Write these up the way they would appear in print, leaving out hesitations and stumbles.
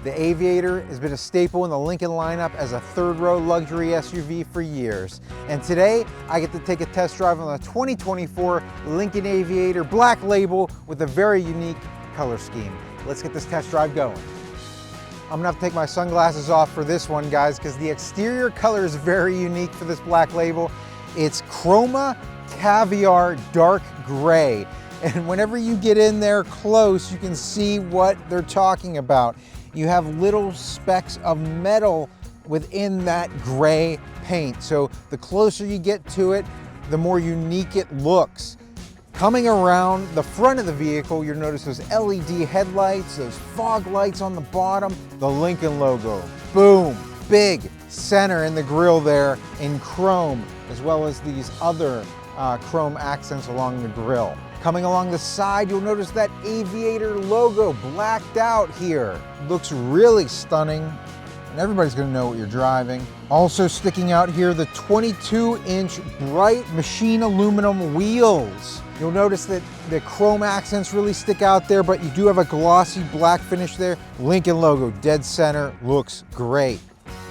The Aviator has been a staple in the Lincoln lineup as a third-row luxury SUV for years. And today, I get to take a test drive on the 2024 Lincoln Aviator Black Label with a very unique color scheme. Let's get this test drive going. I'm gonna have to take my sunglasses off for this one, guys, because the exterior color is very unique for this Black Label. It's Chroma Caviar Dark Gray. And whenever you get in there close, you can see what they're talking about. You have little specks of metal within that gray paint. So the closer you get to it, the more unique it looks. Coming around the front of the vehicle, you'll notice those LED headlights, those fog lights on the bottom, the Lincoln logo. Boom, big center in the grille there in chrome, as well as these other chrome accents along the grille. Coming along the side, you'll notice that Aviator logo blacked out here. Looks really stunning, and everybody's gonna know what you're driving. Also sticking out here, the 22-inch bright machine aluminum wheels. You'll notice that the chrome accents really stick out there, but you do have a glossy black finish there. Lincoln logo, dead center, looks great.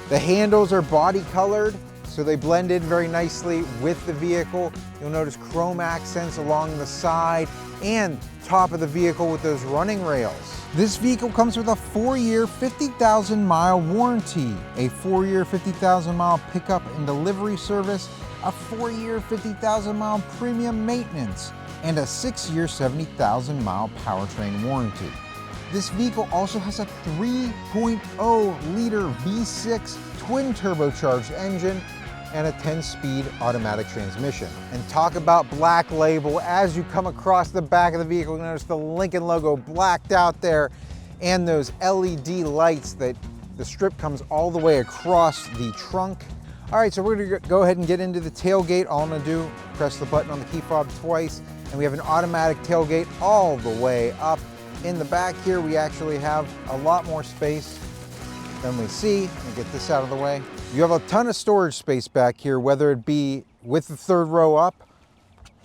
The handles are body colored, so they blend in very nicely with the vehicle. You'll notice chrome accents along the side and top of the vehicle with those running rails. This vehicle comes with a 4-year, 50,000-mile warranty, a 4-year, 50,000-mile pickup and delivery service, a 4-year, 50,000-mile premium maintenance, and a 6-year, 70,000-mile powertrain warranty. This vehicle also has a 3.0-liter V6 twin turbocharged engine and a 10-speed automatic transmission. And talk about Black Label, as you come across the back of the vehicle, you notice the Lincoln logo blacked out there and those LED lights that the strip comes all the way across the trunk. All right, so we're gonna go ahead and get into the tailgate. All I'm gonna do, press the button on the key fob twice, and we have an automatic tailgate all the way up. In the back here, we actually have a lot more space than we see. Let me get this out of the way. You have a ton of storage space back here, whether it be with the third row up.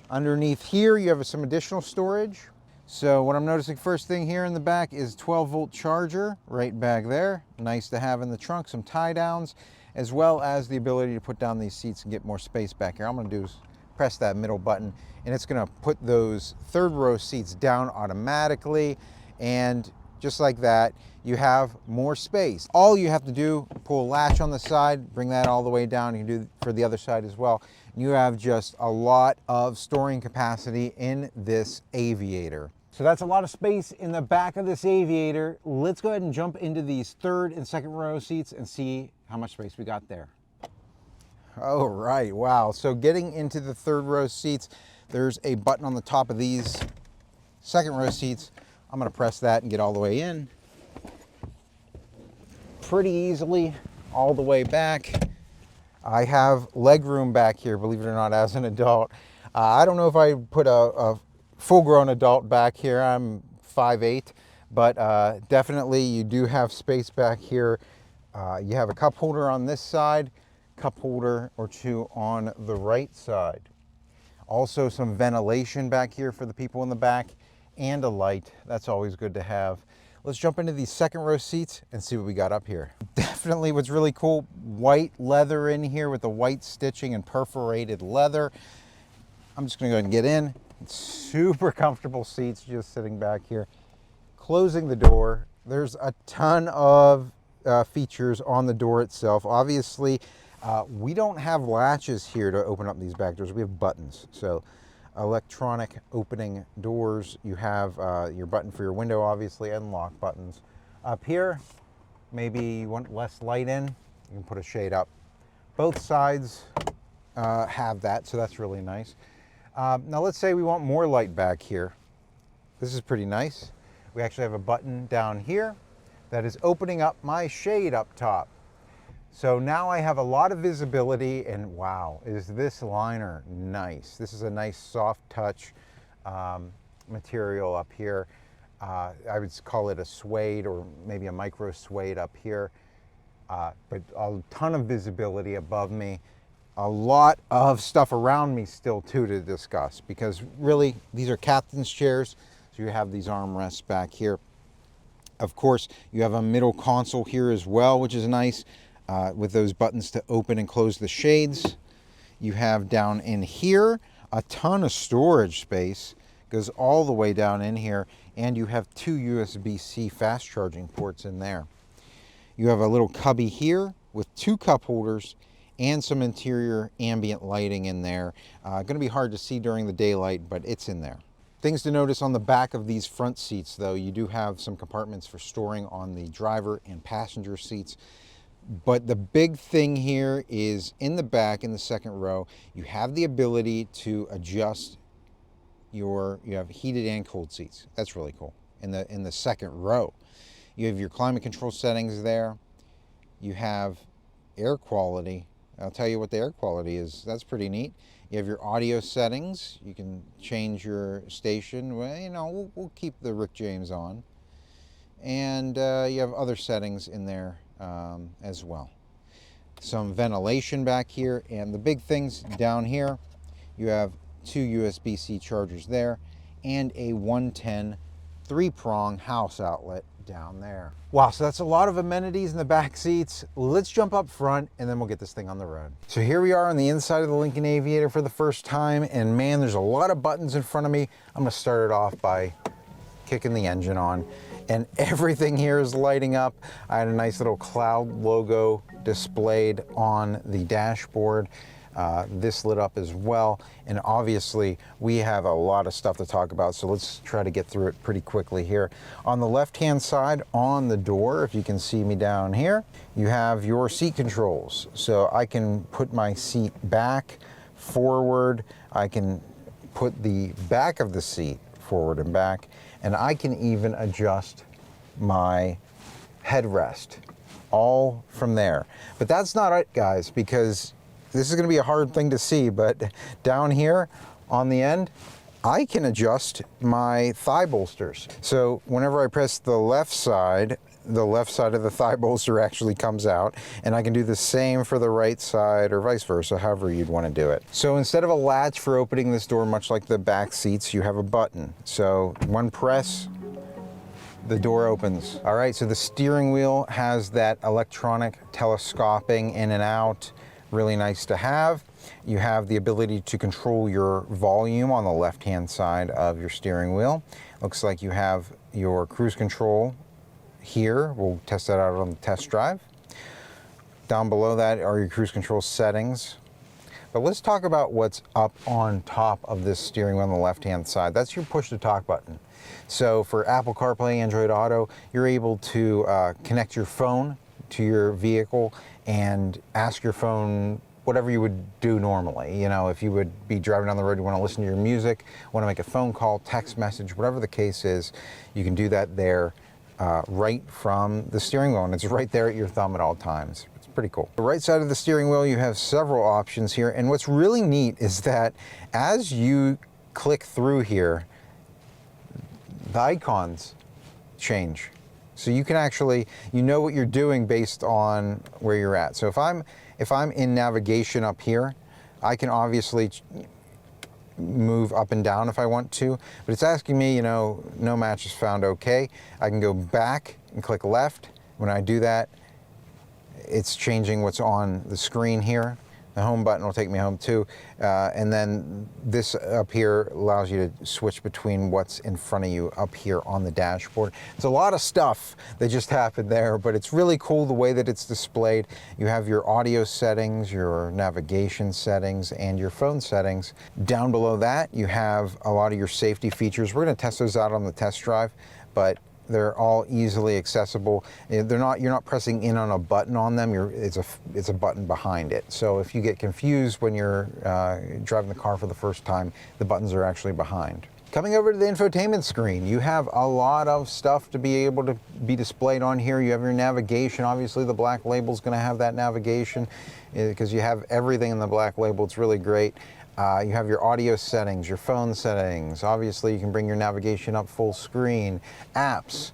Underneath here, you have some additional storage. So what I'm noticing first thing here in the back is 12-volt charger right back there. Nice to have in the trunk, some tie downs, as well as the ability to put down these seats and get more space back here. All I'm gonna do is press that middle button, and it's gonna put those third row seats down automatically. And just like that, you have more space. All you have to do, pull a latch on the side, bring that all the way down. You can do for the other side as well. You have just a lot of storing capacity in this Aviator. So that's a lot of space in the back of this Aviator. Let's go ahead and jump into these third and second row seats and see how much space we got there. All right, wow. So getting into the third row seats, there's a button on the top of these second row seats. I'm gonna press that and get all the way in. Pretty easily, all the way back. I have leg room back here, believe it or not, as an adult. I don't know if I put a full-grown adult back here. I'm 5'8", but definitely you do have space back here. You have a cup holder on this side, cup holder or two on the right side. Also some ventilation back here for the people in the back, and a light. That's always good to have. Let's jump into these second row seats and see what we got up here. Definitely what's really cool, white leather in here with the white stitching and perforated leather. I'm just gonna go ahead and get in. It's super comfortable seats just sitting back here. Closing the door, there's a ton of features on the door itself. Obviously, we don't have latches here to open up these back doors. We have buttons. So electronic opening doors. You have your button for your window, obviously, and lock buttons. Up here, maybe you want less light in, you can put a shade up. Both sides have that, so that's really nice. Now let's say we want more light back here. This is pretty nice. We actually have a button down here that is opening up my shade up top. So now I have a lot of visibility, and wow, is this liner nice. This is a nice soft touch material up here. I would call it a suede or maybe a micro suede up here, but a ton of visibility above me. A lot of stuff around me still too to discuss, because really these are captain's chairs. So you have these armrests back here. Of course, you have a middle console here as well, which is nice, with those buttons to open and close the shades. You have down in here a ton of storage space, goes all the way down in here, and you have 2 USB-C fast charging ports in there. You have a little cubby here with 2 cup holders and some interior ambient lighting in there. Going to be hard to see during the daylight, but it's in there. Things to notice on the back of these front seats, though, you do have some compartments for storing on the driver and passenger seats. But the big thing here is in the back, in the second row, you have the ability to adjust you have heated and cooled seats. That's really cool. In the second row, you have your climate control settings there. You have air quality. I'll tell you what the air quality is. That's pretty neat. You have your audio settings. You can change your station. Well, you know, we'll keep the Rick James on. And you have other settings in there as well. Some ventilation back here. And the big things down here, you have 2 USB-C chargers there and a 110 3-prong house outlet down there. Wow, so that's a lot of amenities in the back seats. Let's jump up front and then we'll get this thing on the road. So here we are on the inside of the Lincoln Aviator for the first time, and man, there's a lot of buttons in front of me. I'm gonna start it off by kicking the engine on, and everything here is lighting up. I had a nice little cloud logo displayed on the dashboard. This lit up as well, and obviously we have a lot of stuff to talk about, so let's try to get through it pretty quickly here. On the left hand side on the door, if you can see me down here, you have your seat controls. So I can put my seat back, forward, I can put the back of the seat forward and back, and I can even adjust my headrest all from there. But that's not it, guys, because this is going to be a hard thing to see, but down here on the end, I can adjust my thigh bolsters. So whenever I press the left side of the thigh bolster actually comes out, and I can do the same for the right side or vice versa, however you'd want to do it. So instead of a latch for opening this door, much like the back seats, you have a button. So one press, the door opens. All right, so the steering wheel has that electronic telescoping in and out. Really nice to have. You have the ability to control your volume on the left-hand side of your steering wheel. Looks like you have your cruise control here. We'll test that out on the test drive. Down below that are your cruise control settings. But let's talk about what's up on top of this steering wheel on the left-hand side. That's your push-to-talk button. So for Apple CarPlay, Android Auto, you're able to connect your phone to your vehicle and ask your phone whatever you would do normally. You know, if you would be driving down the road, you want to listen to your music, want to make a phone call, text message, whatever the case is, you can do that there right from the steering wheel, and it's right there at your thumb at all times. It's pretty cool. The right side of the steering wheel, you have several options here, and what's really neat is that as you click through here, the icons change. So you can actually, you know what you're doing based on where you're at. So if I'm in navigation up here, I can obviously move up and down if I want to, but it's asking me, you know, no match is found, okay. I can go back and click left. When I do that, it's changing what's on the screen here. The home button will take me home too. And then this up here allows you to switch between what's in front of you up here on the dashboard. It's a lot of stuff that just happened there, but it's really cool the way that it's displayed. You have your audio settings, your navigation settings, and your phone settings. Down below that, you have a lot of your safety features. We're gonna test those out on the test drive, but they're all easily accessible. You're not pressing in on a button on them. It's a button behind it. So if you get confused when you're driving the car for the first time, the buttons are actually behind. Coming over to the infotainment screen, you have a lot of stuff to be able to be displayed on here. You have your navigation. Obviously, the Black Label is going to have that navigation because you have everything in the Black Label. It's really great. You have your audio settings, your phone settings. Obviously, you can bring your navigation up full screen, apps,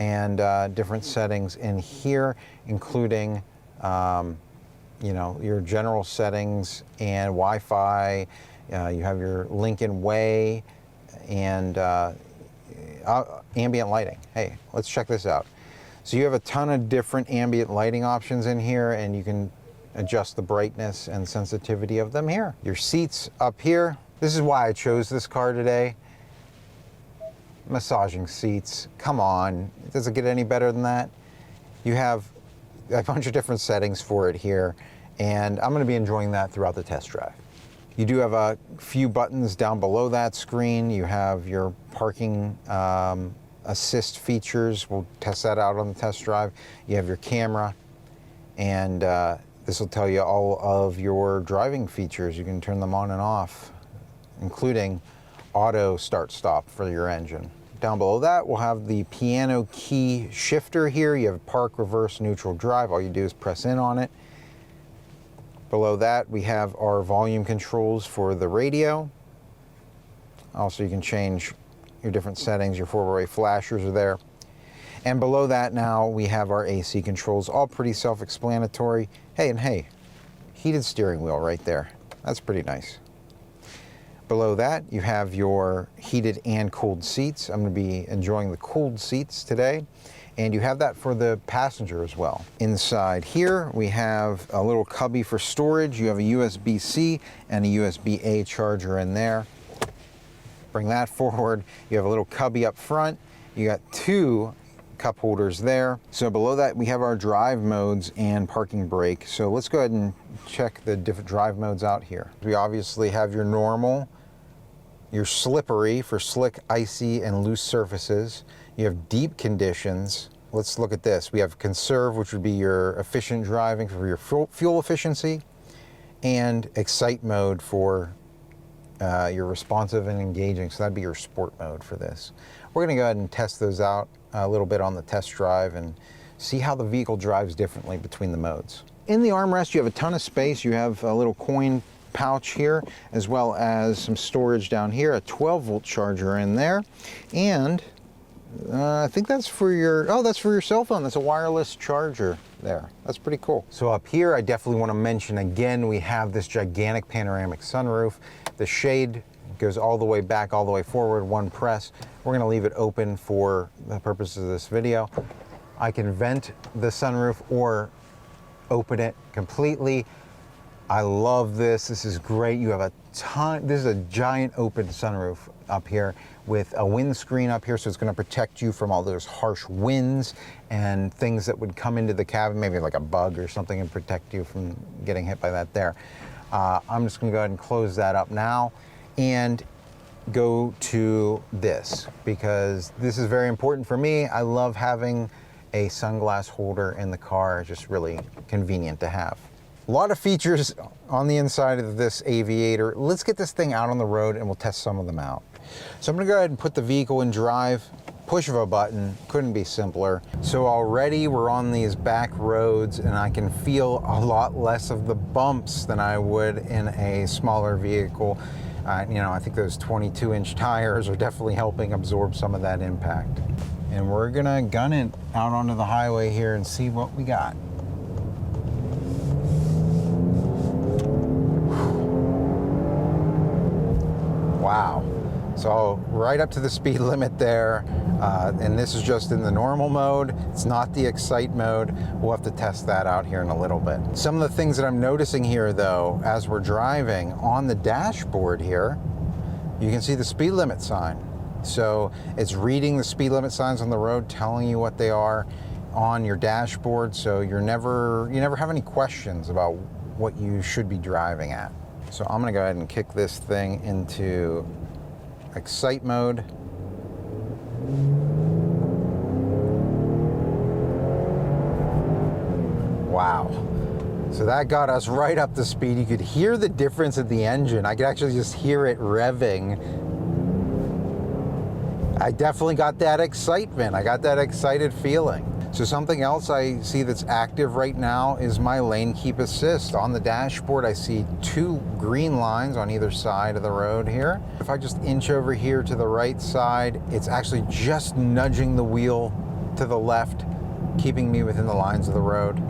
and different settings in here, including you know, your general settings and Wi-Fi. You have your Lincoln Way and ambient lighting. Hey, let's check this out. So you have a ton of different ambient lighting options in here, and you can adjust the brightness and sensitivity of them here. Your seats up here. This is why I chose this car today. Massaging seats, come on. Does it get any better than that? You have a bunch of different settings for it here, and I'm gonna be enjoying that throughout the test drive. You do have a few buttons down below that screen. You have your parking assist features. We'll test that out on the test drive. You have your camera, and this will tell you all of your driving features. You can turn them on and off, including auto start stop for your engine. Down below that, we'll have the piano key shifter here. You have park, reverse, neutral, drive. All you do is press in on it. Below that, we have our volume controls for the radio. Also, you can change your different settings. Your four-way flashers are there. And below that now, we have our AC controls, all pretty self-explanatory. Hey, heated steering wheel right there. That's pretty nice. Below that, you have your heated and cooled seats. I'm going to be enjoying the cooled seats today. And you have that for the passenger as well. Inside here, we have a little cubby for storage. You have a USB-C and a USB-A charger in there. Bring that forward. You have a little cubby up front. You got two cup holders there. So below that, we have our drive modes and parking brake. So let's go ahead and check the different drive modes out here. We obviously have your normal, your slippery for slick, icy, and loose surfaces. You have deep conditions. Let's look at this. We have conserve, which would be your efficient driving for your fuel efficiency, and excite mode for your responsive and engaging. So that'd be your sport mode for this. We're gonna go ahead and test those out a little bit on the test drive and see how the vehicle drives differently between the modes. In the armrest, you have a ton of space. You have a little coin pouch here, as well as some storage down here, a 12-volt charger in there, and I think that's for your, oh, that's for your cell phone. That's a wireless charger there. That's pretty cool. So up here, I definitely want to mention again, we have this gigantic panoramic sunroof. The shade goes all the way back, all the way forward, one press. We're going to leave it open for the purposes of this video. I can vent the sunroof or open it completely. I love this. This is great. You have a ton, this is a giant open sunroof up here with a windscreen up here, so it's going to protect you from all those harsh winds and things that would come into the cabin, maybe like a bug or something, and protect you from getting hit by that there. I'm just going to go ahead and close that up now and go to this, because this is very important for me. I love having a sunglass holder in the car. It's just really convenient to have. A lot of features on the inside of this Aviator. Let's get this thing out on the road and we'll test some of them out. So I'm gonna go ahead and put the vehicle in drive, push of a button, couldn't be simpler. So already we're on these back roads and I can feel a lot less of the bumps than I would in a smaller vehicle. You know, I think those 22-inch tires are definitely helping absorb some of that impact. And we're gonna gun it out onto the highway here and see what we got. Wow. So right up to the speed limit there, and this is just in the normal mode. It's not the excite mode. We'll have to test that out here in a little bit. Some of the things that I'm noticing here though, as we're driving on the dashboard here, you can see the speed limit sign. So it's reading the speed limit signs on the road, telling you what they are on your dashboard, so you never have any questions about what you should be driving at. So I'm gonna go ahead and kick this thing into excite mode. Wow. So that got us right up to speed. You could hear the difference in the engine. I could actually just hear it revving. I definitely got that excitement. I got that excited feeling. So something else I see that's active right now is my lane keep assist. On the dashboard, I see 2 green lines on either side of the road here. If I just inch over here to the right side, it's actually just nudging the wheel to the left, keeping me within the lines of the road.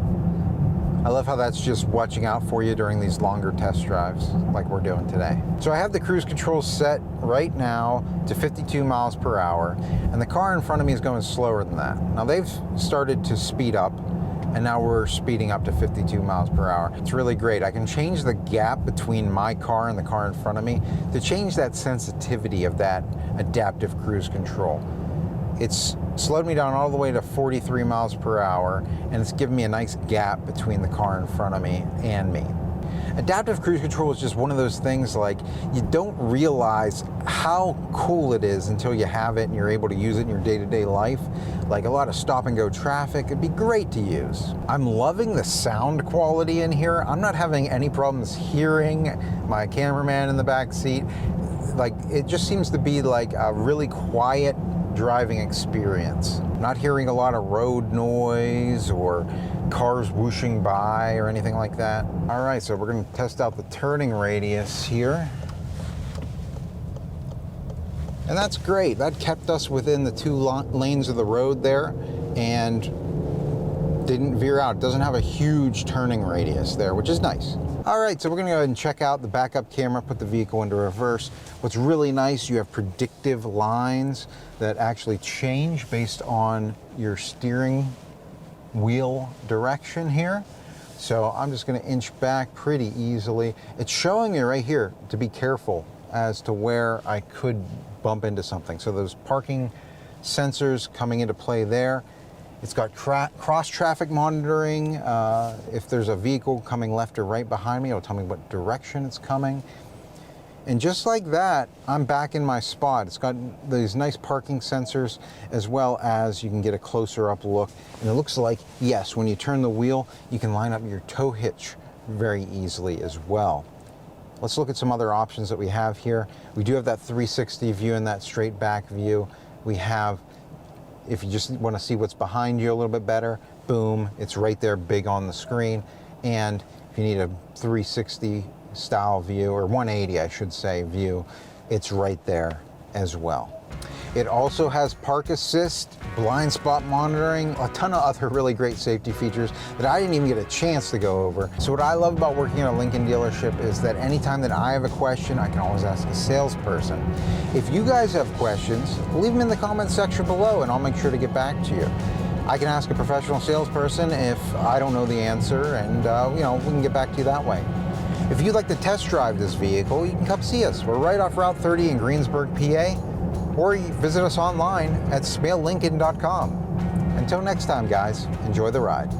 I love how that's just watching out for you during these longer test drives like we're doing today. So I have the cruise control set right now to 52 miles per hour, and the car in front of me is going slower than that. Now they've started to speed up, and now we're speeding up to 52 miles per hour. It's really great. I can change the gap between my car and the car in front of me to change that sensitivity of that adaptive cruise control. It's slowed me down all the way to 43 miles per hour, and it's given me a nice gap between the car in front of me and me. Adaptive cruise control is just one of those things, like, you don't realize how cool it is until you have it and you're able to use it in your day-to-day life. Like a lot of stop and go traffic, it'd be great to use. I'm loving the sound quality in here. I'm not having any problems hearing my cameraman in the back seat. Like, it just seems to be like a really quiet driving experience. Not hearing a lot of road noise or cars whooshing by or anything like that. All right, so we're going to test out the turning radius here. And that's great. That kept us within the 2 lanes of the road there and didn't veer out. It doesn't have a huge turning radius there, which is nice. All right, so we're gonna go ahead and check out the backup camera, put the vehicle into reverse. What's really nice, you have predictive lines that actually change based on your steering wheel direction here. So I'm just gonna inch back pretty easily. It's showing me right here to be careful as to where I could bump into something. So those parking sensors coming into play there. It's got cross traffic monitoring. If there's a vehicle coming left or right behind me, it'll tell me what direction it's coming. And just like that, I'm back in my spot. It's got these nice parking sensors, as well as you can get a closer up look. And it looks like, yes, when you turn the wheel, you can line up your tow hitch very easily as well. Let's look at some other options that we have here. We do have that 360 view and that straight back view. We have, if you just want to see what's behind you a little bit better, boom, it's right there big on the screen. And if you need a 360 style view, or 180 I should say view, it's right there as well. It also has park assist, blind spot monitoring, a ton of other really great safety features that I didn't even get a chance to go over. So what I love about working at a Lincoln dealership is that anytime that I have a question, I can always ask a salesperson. If you guys have questions, leave them in the comments section below and I'll make sure to get back to you. I can ask a professional salesperson if I don't know the answer, and we can get back to you that way. If you'd like to test drive this vehicle, you can come see us. We're right off Route 30 in Greensburg, PA. Or you visit us online at smalelincoln.com. Until next time, guys, enjoy the ride.